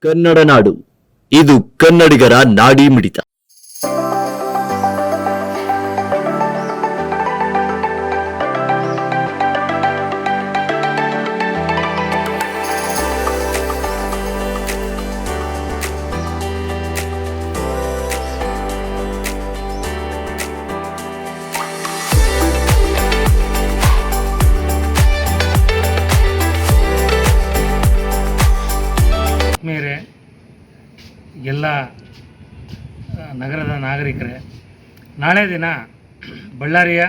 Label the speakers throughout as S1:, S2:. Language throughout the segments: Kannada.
S1: ಕನ್ನಡ ನಾಡು ಇದು ಕನ್ನಡಿಗರ ನಾಡಿ ಮಿಡಿತ.
S2: ಮೇರೆ ಎಲ್ಲ ನಗರದ ನಾಗರಿಕರೇ, ನಾಳೆ ದಿನ ಬಳ್ಳಾರಿಯ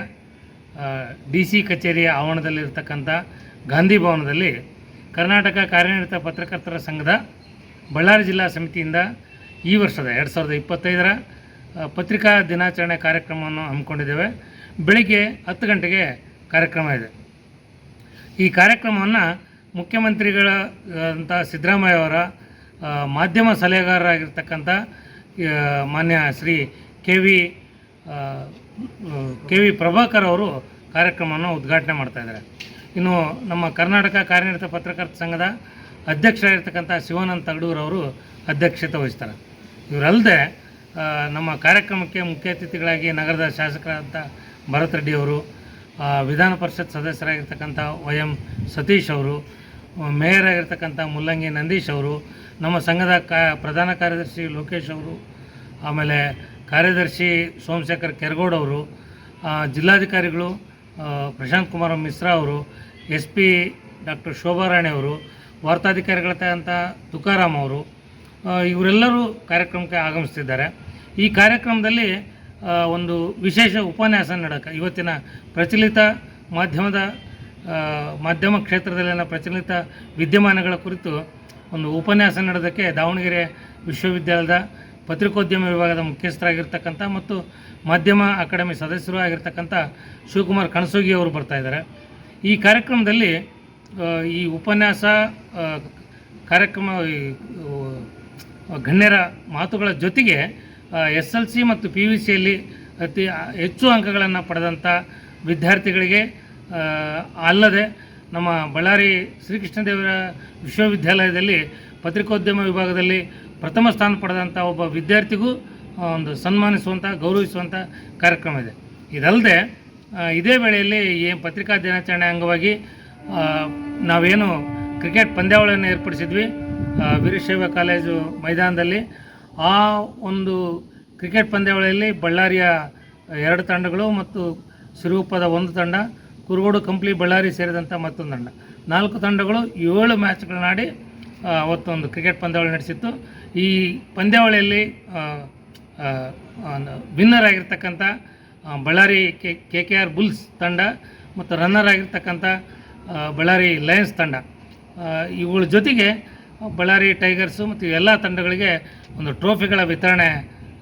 S2: DC ಕಚೇರಿಯ ಆವರಣದಲ್ಲಿರ್ತಕ್ಕಂಥ ಗಾಂಧಿ ಭವನದಲ್ಲಿ ಕರ್ನಾಟಕ ಕಾರ್ಯನಿರತ ಪತ್ರಕರ್ತರ ಸಂಘದ ಬಳ್ಳಾರಿ ಜಿಲ್ಲಾ ಸಮಿತಿಯಿಂದ ಈ ವರ್ಷದ 2025ರ ಪತ್ರಿಕಾ ದಿನಾಚರಣೆ ಕಾರ್ಯಕ್ರಮವನ್ನು ಹಮ್ಮಿಕೊಂಡಿದ್ದೇವೆ. ಬೆಳಿಗ್ಗೆ 10 ಗಂಟೆಗೆ ಕಾರ್ಯಕ್ರಮ ಇದೆ. ಈ ಕಾರ್ಯಕ್ರಮವನ್ನು ಮುಖ್ಯಮಂತ್ರಿಗಳ ಅಂತ ಸಿದ್ದರಾಮಯ್ಯ ಅವರ ಮಾಧ್ಯಮ ಸಲಹೆಗಾರರಾಗಿರ್ತಕ್ಕಂಥ ಮಾನ್ಯ ಶ್ರೀ ಕೆ ವಿ ಪ್ರಭಾಕರ್ ಅವರು ಕಾರ್ಯಕ್ರಮವನ್ನು ಉದ್ಘಾಟನೆ ಮಾಡ್ತಾಯಿದ್ದಾರೆ. ಇನ್ನು ನಮ್ಮ ಕರ್ನಾಟಕ ಕಾರ್ಯನಿರತ ಪತ್ರಕರ್ತರ ಸಂಘದ ಅಧ್ಯಕ್ಷರಾಗಿರ್ತಕ್ಕಂಥ ಶಿವಾನಂದ ತಗಡೂರವರು ಅಧ್ಯಕ್ಷತೆ ವಹಿಸ್ತಾರೆ. ಇವರಲ್ಲದೆ ನಮ್ಮ ಕಾರ್ಯಕ್ರಮಕ್ಕೆ ಮುಖ್ಯ ಅತಿಥಿಗಳಾಗಿ ನಗರದ ಶಾಸಕರಾದಂಥ ಭರತ್ ರೆಡ್ಡಿ ಅವರು, ವಿಧಾನ ಪರಿಷತ್ ಸದಸ್ಯರಾಗಿರ್ತಕ್ಕಂಥ YM ಸತೀಶ್ ಅವರು, ಮೇಯರ್ ಆಗಿರ್ತಕ್ಕಂಥ ಮುಲ್ಲಂಗಿ ನಂದೀಶ್ ಅವರು, ನಮ್ಮ ಸಂಘದ ಪ್ರಧಾನ ಕಾರ್ಯದರ್ಶಿ ಲೋಕೇಶ್ ಅವರು, ಆಮೇಲೆ ಕಾರ್ಯದರ್ಶಿ ಸೋಮಶೇಖರ್ ಕೆರಗೋಡ್ ಅವರು, ಜಿಲ್ಲಾಧಿಕಾರಿಗಳು ಪ್ರಶಾಂತ್ ಕುಮಾರ್ ಮಿಶ್ರಾ ಅವರು, SP ಡಾಕ್ಟರ್ ಶೋಭಾರಾಣಿ ಅವರು, ವಾರ್ತಾಧಿಕಾರಿಗಳಾದಂಥ ತುಕಾರಾಮ್ ಅವರು, ಇವರೆಲ್ಲರೂ ಕಾರ್ಯಕ್ರಮಕ್ಕೆ ಆಗಮಿಸ್ತಿದ್ದಾರೆ. ಈ ಕಾರ್ಯಕ್ರಮದಲ್ಲಿ ಒಂದು ವಿಶೇಷ ಉಪನ್ಯಾಸ ನೀಡೋಕ್ಕೆ ಇವತ್ತಿನ ಪ್ರಚಲಿತ ಮಾಧ್ಯಮ ಕ್ಷೇತ್ರದಲ್ಲಿನ ಪ್ರಚಲಿತ ವಿದ್ಯಮಾನಗಳ ಕುರಿತು ಒಂದು ಉಪನ್ಯಾಸ ನೀಡೋದಕ್ಕೆ ದಾವಣಗೆರೆ ವಿಶ್ವವಿದ್ಯಾಲಯದ ಪತ್ರಿಕೋದ್ಯಮ ವಿಭಾಗದ ಮುಖ್ಯಸ್ಥರಾಗಿರ್ತಕ್ಕಂಥ ಮತ್ತು ಮಾಧ್ಯಮ ಅಕಾಡೆಮಿ ಸದಸ್ಯರು ಆಗಿರ್ತಕ್ಕಂಥ ಶಿವಕುಮಾರ್ ಕಣಸೋಗಿ ಅವರು ಬರ್ತಾಯಿದ್ದಾರೆ. ಈ ಕಾರ್ಯಕ್ರಮದಲ್ಲಿ ಈ ಉಪನ್ಯಾಸ ಕಾರ್ಯಕ್ರಮ ಗಣ್ಯರ ಮಾತುಗಳ ಜೊತೆಗೆ SLC ಮತ್ತು PUCಯಲ್ಲಿ ಅತಿ ಹೆಚ್ಚು ಅಂಕಗಳನ್ನು ಪಡೆದಂಥ ವಿದ್ಯಾರ್ಥಿಗಳಿಗೆ ಅಲ್ಲದೆ ನಮ್ಮ ಬಳ್ಳಾರಿ ಶ್ರೀಕೃಷ್ಣದೇವರ ವಿಶ್ವವಿದ್ಯಾಲಯದಲ್ಲಿ ಪತ್ರಿಕೋದ್ಯಮ ವಿಭಾಗದಲ್ಲಿ ಪ್ರಥಮ ಸ್ಥಾನ ಪಡೆದಂಥ ಒಬ್ಬ ವಿದ್ಯಾರ್ಥಿಗೂ ಒಂದು ಸನ್ಮಾನಿಸುವಂಥ ಗೌರವಿಸುವಂಥ ಕಾರ್ಯಕ್ರಮ ಇದೆ. ಇದಲ್ಲದೆ ಇದೇ ವೇಳೆಯಲ್ಲಿ ಈ ಪತ್ರಿಕಾ ದಿನಾಚರಣೆ ಅಂಗವಾಗಿ ನಾವೇನು ಕ್ರಿಕೆಟ್ ಪಂದ್ಯಾವಳಿಯನ್ನು ಏರ್ಪಡಿಸಿದ್ವಿ ವೀರಶೈವ ಕಾಲೇಜು ಮೈದಾನದಲ್ಲಿ. ಆ ಒಂದು ಕ್ರಿಕೆಟ್ ಪಂದ್ಯಾವಳಿಯಲ್ಲಿ ಬಳ್ಳಾರಿಯ 2 ತಂಡಗಳು ಮತ್ತು ಸಿರುಗುಪ್ಪದ 1 ತಂಡ, ಕುರುಗೋಡು ಕಂಪ್ಲಿ ಬಳ್ಳಾರಿ ಸೇರಿದಂಥ ಮತ್ತೊಂದು ತಂಡ, 4 ತಂಡಗಳು 7 ಮ್ಯಾಚ್ಗಳನ್ನಾಡಿ ಅವತ್ತೊಂದು ಕ್ರಿಕೆಟ್ ಪಂದ್ಯಾವಳಿ ನಡೆಸಿತ್ತು. ಈ ಪಂದ್ಯಾವಳಿಯಲ್ಲಿ ವಿನ್ನರ್ ಆಗಿರ್ತಕ್ಕಂಥ ಬಳ್ಳಾರಿ KKR ಬುಲ್ಸ್ ತಂಡ ಮತ್ತು ರನ್ನರ್ ಆಗಿರ್ತಕ್ಕಂಥ ಬಳ್ಳಾರಿ ಲಯನ್ಸ್ ತಂಡ, ಇವುಗಳ ಜೊತೆಗೆ ಬಳ್ಳಾರಿ ಟೈಗರ್ಸು ಮತ್ತು ಎಲ್ಲ ತಂಡಗಳಿಗೆ ಒಂದು ಟ್ರೋಫಿಗಳ ವಿತರಣೆ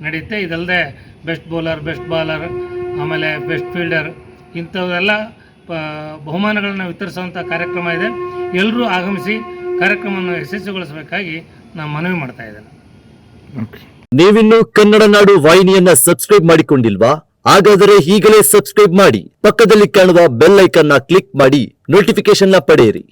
S2: ನಡೆಯುತ್ತೆ. ಇದಲ್ಲದೆ ಬೆಸ್ಟ್ ಬೌಲರ್, ಬೆಸ್ಟ್ ಬಾಲರ್, ಆಮೇಲೆ ಬೆಸ್ಟ್ ಫೀಲ್ಡರ್ ಇಂಥವೆಲ್ಲ ಬಹುಮಾನಗಳನ್ನು ವಿತರಿಸುವಂಥ ಕಾರ್ಯಕ್ರಮ ಇದೆ. ಎಲ್ಲರೂ ಆಗಮಿಸಿ ಕಾರ್ಯಕ್ರಮವನ್ನು ಯಶಸ್ವಿಗೊಳಿಸಬೇಕಾಗಿ ನಾನು ಮನವಿ ಮಾಡ್ತಾ ಇದ್ದೇನೆ.
S1: ನೀವಿನ್ನು ಕನ್ನಡ ನಾಡು ವಾಹಿನಿಯನ್ನ ಸಬ್ಸ್ಕ್ರೈಬ್ ಮಾಡಿಕೊಂಡಿಲ್ವಾ? ಹಾಗಾದರೆ ಈಗಲೇ ಸಬ್ಸ್ಕ್ರೈಬ್ ಮಾಡಿ, ಪಕ್ಕದಲ್ಲಿ ಕಾಣುವ ಬೆಲ್ ಐಕನ್ನ ಕ್ಲಿಕ್ ಮಾಡಿ ನೋಟಿಫಿಕೇಶನ್ ಪಡೆಯಿರಿ.